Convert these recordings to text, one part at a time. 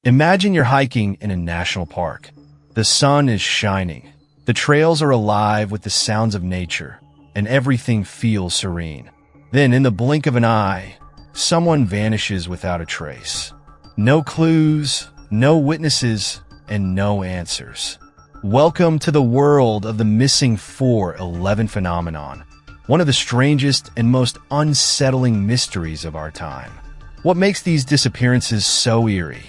Imagine you're hiking in a national park. The sun is shining. The trails are alive with the sounds of nature, and everything feels serene. Then, in the blink of an eye, someone vanishes without a trace. No clues, no witnesses, and no answers. Welcome to the world of the missing 411 phenomenon, one of the strangest and most unsettling mysteries of our time. What makes these disappearances so eerie?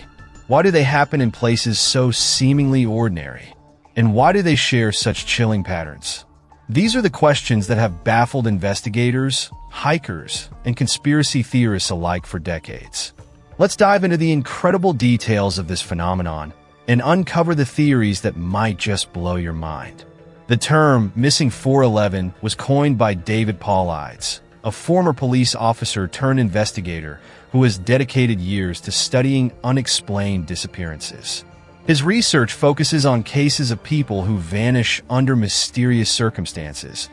Why do they happen in places so seemingly ordinary? And why do they share such chilling patterns? These are the questions that have baffled investigators, hikers, and conspiracy theorists alike for decades. Let's dive into the incredible details of this phenomenon and uncover the theories that might just blow your mind. The term missing 411 was coined by David Paulides, a former police officer turned investigator who has dedicated years to studying unexplained disappearances. His research focuses on cases of people who vanish under mysterious circumstances,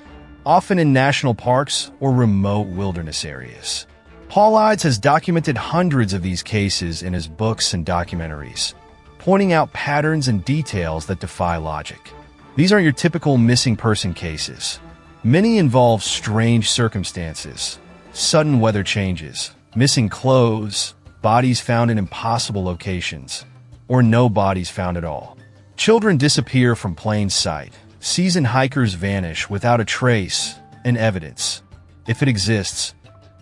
often in national parks or remote wilderness areas. Paulides has documented hundreds of these cases in his books and documentaries, pointing out patterns and details that defy logic. These aren't your typical missing person cases. Many involve strange circumstances, sudden weather changes, missing clothes, bodies found in impossible locations, or no bodies found at all. Children disappear from plain sight. Seasoned hikers vanish without a trace, and evidence, if it exists,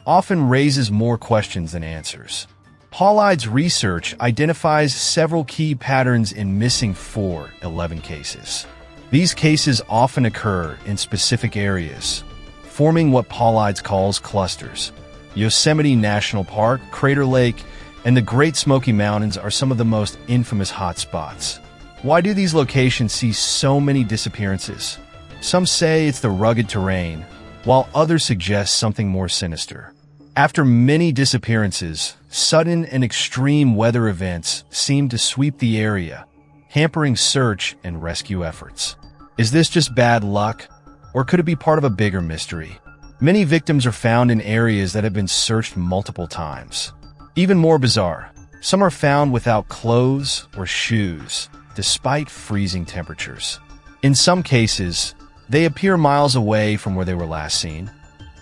often raises more questions than answers. Paulides' research identifies several key patterns in missing 411 cases. These cases often occur in specific areas, forming what Paulides calls clusters. Yosemite National Park, Crater Lake, and the Great Smoky Mountains are some of the most infamous hotspots. Why do these locations see so many disappearances? Some say it's the rugged terrain, while others suggest something more sinister. After many disappearances, sudden and extreme weather events seem to sweep the area, hampering search and rescue efforts. Is this just bad luck, or could it be part of a bigger mystery? Many victims are found in areas that have been searched multiple times. Even more bizarre, some are found without clothes or shoes, despite freezing temperatures. In some cases, they appear miles away from where they were last seen,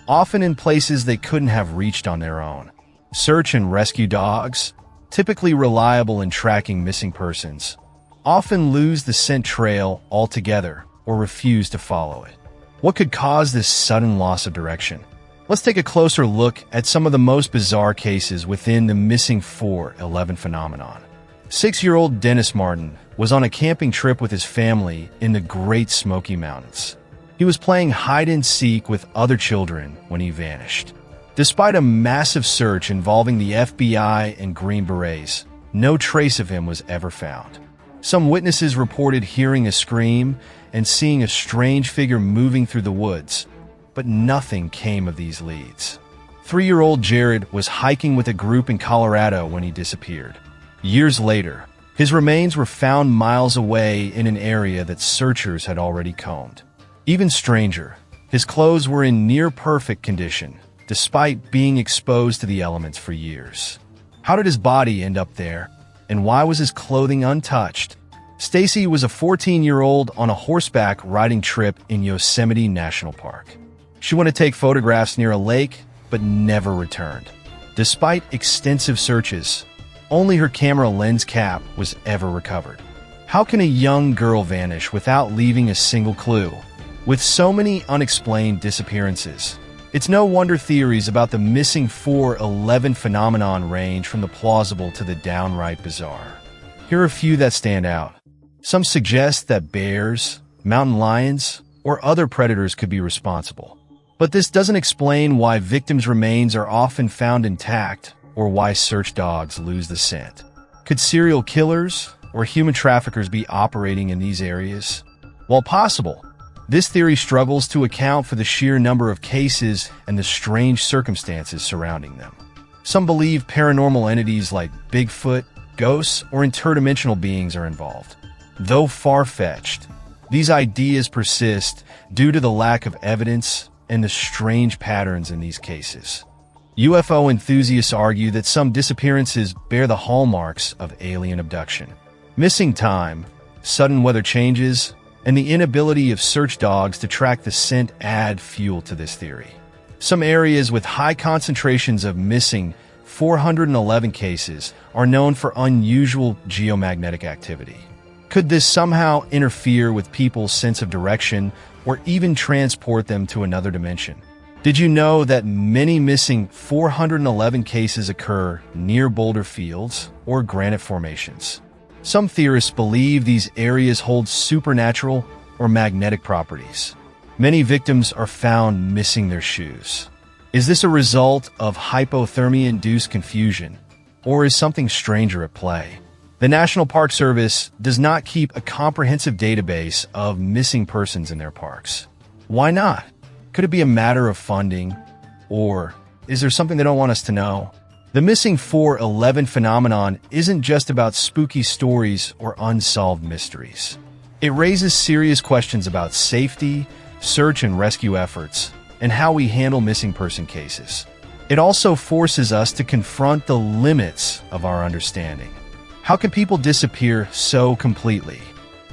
often in places they couldn't have reached on their own. Search and rescue dogs, typically reliable in tracking missing persons, often lose the scent trail altogether or refuse to follow it. What could cause this sudden loss of direction? Let's take a closer look at some of the most bizarre cases within the missing 411 phenomenon. 6-year-old Dennis Martin was on a camping trip with his family in the Great Smoky Mountains. He was playing hide-and-seek with other children when he vanished. Despite a massive search involving the FBI and Green Berets, no trace of him was ever found. Some witnesses reported hearing a scream and seeing a strange figure moving through the woods, but nothing came of these leads. 3-year-old Jared was hiking with a group in Colorado when he disappeared. Years later, his remains were found miles away in an area that searchers had already combed. Even stranger, his clothes were in near-perfect condition, despite being exposed to the elements for years. How did his body end up there, and why was his clothing untouched? Stacy was a 14-year-old on a horseback riding trip in Yosemite National Park. She wanted to take photographs near a lake, but never returned. Despite extensive searches, only her camera lens cap was ever recovered. How can a young girl vanish without leaving a single clue? With so many unexplained disappearances, it's no wonder theories about the missing 411 phenomenon range from the plausible to the downright bizarre. Here are a few that stand out. Some suggest that bears, mountain lions, or other predators could be responsible. But this doesn't explain why victims' remains are often found intact or why search dogs lose the scent. Could serial killers or human traffickers be operating in these areas? While possible, this theory struggles to account for the sheer number of cases and the strange circumstances surrounding them. Some believe paranormal entities like Bigfoot, ghosts, or interdimensional beings are involved. Though far-fetched, these ideas persist due to the lack of evidence and the strange patterns in these cases. UFO enthusiasts argue that some disappearances bear the hallmarks of alien abduction. Missing time, sudden weather changes, and the inability of search dogs to track the scent add fuel to this theory. Some areas with high concentrations of missing 411 cases are known for unusual geomagnetic activity. Could this somehow interfere with people's sense of direction or even transport them to another dimension? Did you know that many missing 411 cases occur near boulder fields or granite formations? Some theorists believe these areas hold supernatural or magnetic properties. Many victims are found missing their shoes. Is this a result of hypothermia-induced confusion, or is something stranger at play? The National Park Service does not keep a comprehensive database of missing persons in their parks. Why not? Could it be a matter of funding, or is there something they don't want us to know? The missing 411 phenomenon isn't just about spooky stories or unsolved mysteries. It raises serious questions about safety, search and rescue efforts, and how we handle missing person cases. It also forces us to confront the limits of our understanding. How can people disappear so completely?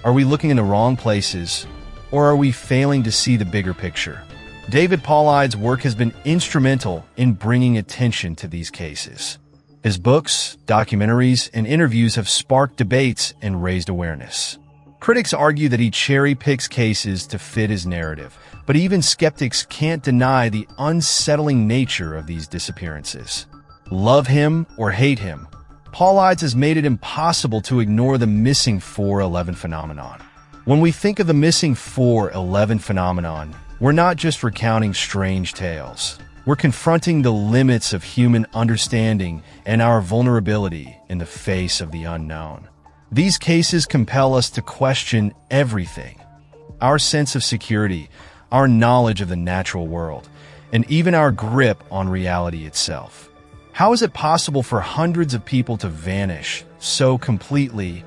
Are we looking in the wrong places, or are we failing to see the bigger picture? David Paulide's work has been instrumental in bringing attention to these cases. His books, documentaries, and interviews have sparked debates and raised awareness. Critics argue that he cherry-picks cases to fit his narrative, but even skeptics can't deny the unsettling nature of these disappearances. Love him or hate him, Paulides has made it impossible to ignore the missing 411 phenomenon. When we think of the missing 411 phenomenon, we're not just recounting strange tales. We're confronting the limits of human understanding and our vulnerability in the face of the unknown. These cases compel us to question everything: our sense of security, our knowledge of the natural world, and even our grip on reality itself. How is it possible for hundreds of people to vanish so completely,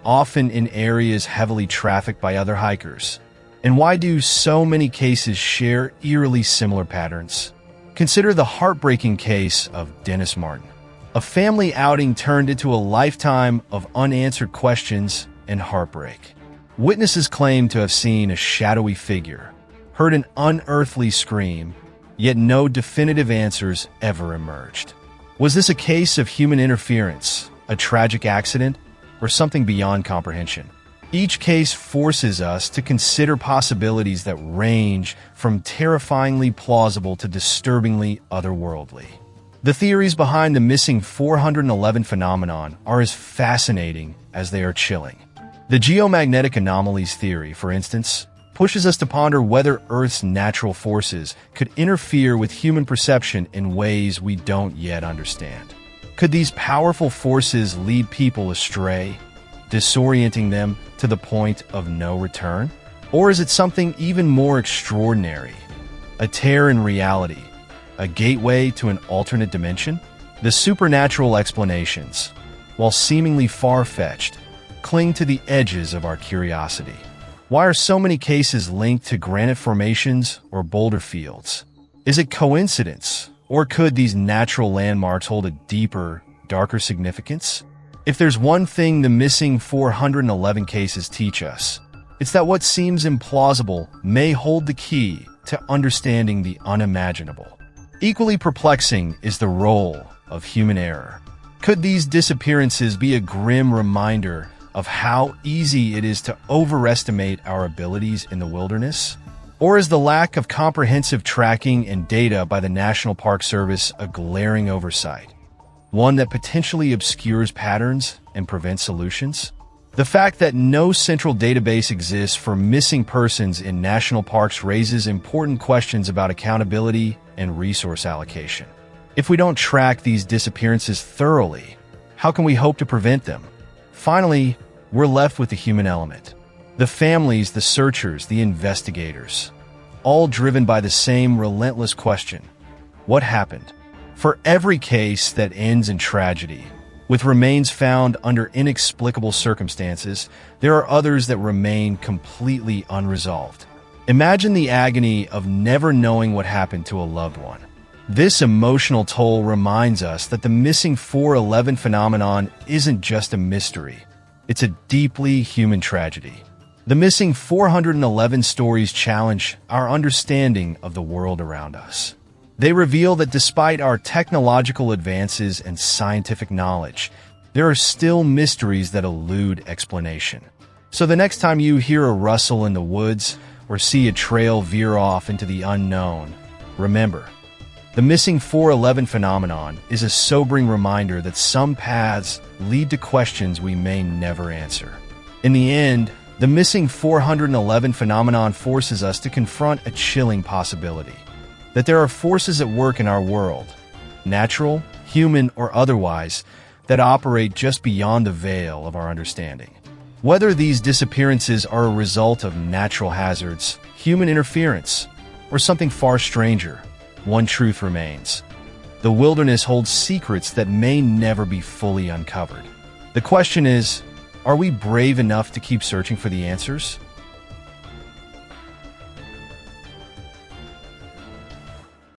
often in areas heavily trafficked by other hikers? And why do so many cases share eerily similar patterns? Consider the heartbreaking case of Dennis Martin. A family outing turned into a lifetime of unanswered questions and heartbreak. Witnesses claim to have seen a shadowy figure, heard an unearthly scream, yet no definitive answers ever emerged. Was this a case of human interference, a tragic accident, or something beyond comprehension? Each case forces us to consider possibilities that range from terrifyingly plausible to disturbingly otherworldly. The theories behind the missing 411 phenomenon are as fascinating as they are chilling. The geomagnetic anomalies theory, for instance, pushes us to ponder whether Earth's natural forces could interfere with human perception in ways we don't yet understand. Could these powerful forces lead people astray, disorienting them to the point of no return? Or is it something even more extraordinary? A tear in reality? A gateway to an alternate dimension? The supernatural explanations, while seemingly far-fetched, cling to the edges of our curiosity. Why are so many cases linked to granite formations or boulder fields? Is it coincidence, or could these natural landmarks hold a deeper, darker significance? If there's one thing the missing 411 cases teach us, it's that what seems implausible may hold the key to understanding the unimaginable. Equally perplexing is the role of human error. Could these disappearances be a grim reminder of how easy it is to overestimate our abilities in the wilderness? Or is the lack of comprehensive tracking and data by the National Park Service a glaring oversight, one that potentially obscures patterns and prevents solutions? The fact that no central database exists for missing persons in national parks raises important questions about accountability and resource allocation. If we don't track these disappearances thoroughly, how can we hope to prevent them? Finally, we're left with the human element. The families, the searchers, the investigators, all driven by the same relentless question: what happened? For every case that ends in tragedy, with remains found under inexplicable circumstances, there are others that remain completely unresolved. Imagine the agony of never knowing what happened to a loved one. This emotional toll reminds us that the missing 411 phenomenon isn't just a mystery. It's a deeply human tragedy. The missing 411 stories challenge our understanding of the world around us. They reveal that despite our technological advances and scientific knowledge, there are still mysteries that elude explanation. So the next time you hear a rustle in the woods or see a trail veer off into the unknown, remember, the missing 411 phenomenon is a sobering reminder that some paths lead to questions we may never answer. In the end, the missing 411 phenomenon forces us to confront a chilling possibility: that there are forces at work in our world, natural, human, or otherwise, that operate just beyond the veil of our understanding. Whether these disappearances are a result of natural hazards, human interference, or something far stranger, one truth remains: the wilderness holds secrets that may never be fully uncovered. The question is, are we brave enough to keep searching for the answers?